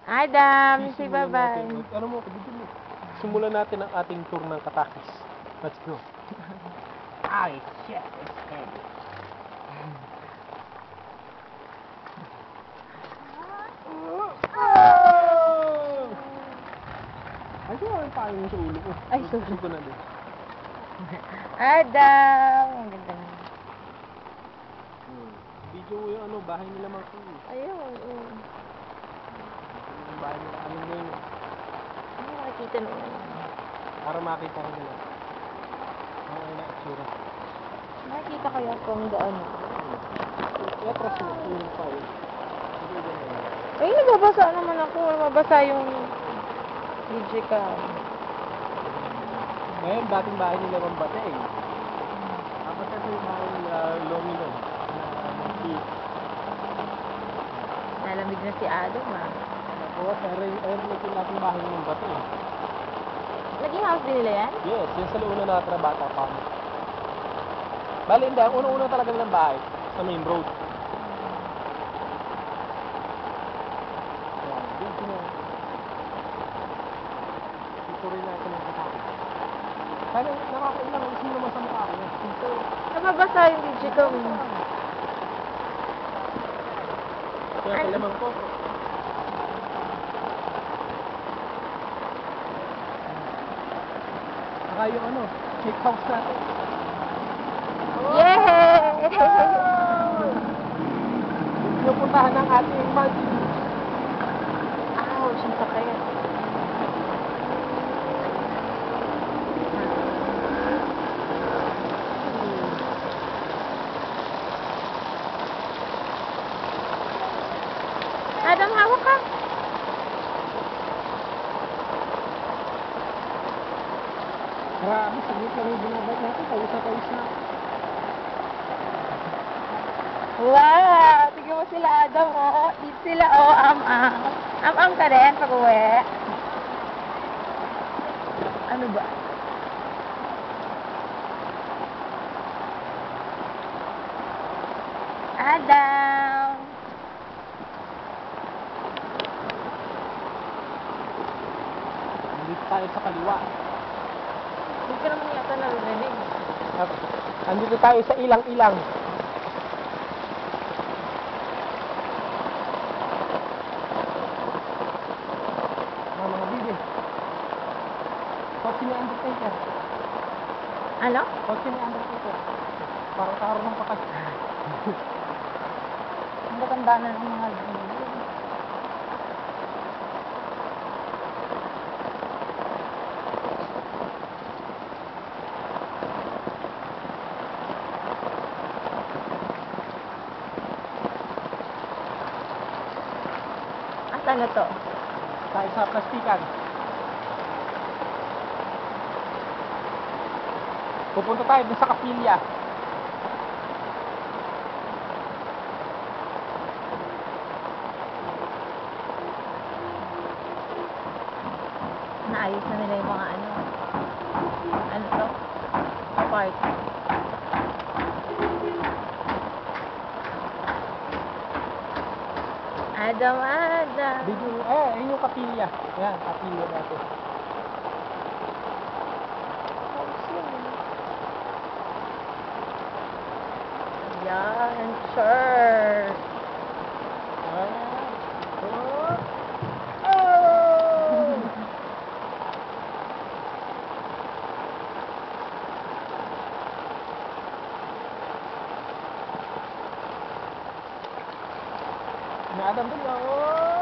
Adam, say Sisimulan bye-bye. natin. Ano mo, dito mo. Simulan natin ang ating tour ng Katakis. Let's go. Ay, shit, it's heavy. Ay, kung ano pa yung sa ulo ko. Ay, sorry. Gusto ko na din. Adam, ang ganda niya. Video mo yung ano, bahay nila mga kuya. Ayun, Yung bahay nila, ano mo yun. Ano nakikita naman yun? Para makita ko nila. Ano na itsura. Nakikita kaya from the ano? Kaya trust mo, yung file. Ay, nababasa naman ako. Nababasa yung DJ ka. Ngayon, dating bahay nila Mambate eh. Tapos ito yung bahay nila Lomi nun. Nalamig na si Adam, ah. Tapos, ayun yung nating bahay ng Mambate eh. Naging house din nila yan? Yes, yun sa una natin na bata pa. Bali, hindi. Ang una-una talaga nilang bahay sa main road. Yan, ito rin natin ang kasama. Kaya nakakailang ang sino naman sa mukha ko. Nababasa yung DJ ko. Kaya kailangan ko. Saka yung ano, shake house natin. Yay! Yung puntahan ng ating monthly. Ouch, ang sakit. Adam, hawak ka. Grabe, saglit lang yung binabay natin. Pawis na. Wow! Tignan mo sila, Adam, oh. Dito sila, oh, am-am. Am-am ka rin pag uwi. Ano ba? Adam! Nandito tayo sa kaliwa. Hindi ka naman yata narinig. Nandito tayo sa ilang-ilang. Mga bibi. Kotse ni Undertaker. Ano? Kotse ni Undertaker. Parang karo ng pakas. Ang ganda na ng mga video. Asan na to? Tayo sa plastikan. Pupunta tayo dun sa kapilya. Naayos na nila yung mga ano to? Park. Adam. Video, yun yung kapilya. Ayan, kapilya natin. Yan, sure. May Adam dun, oh!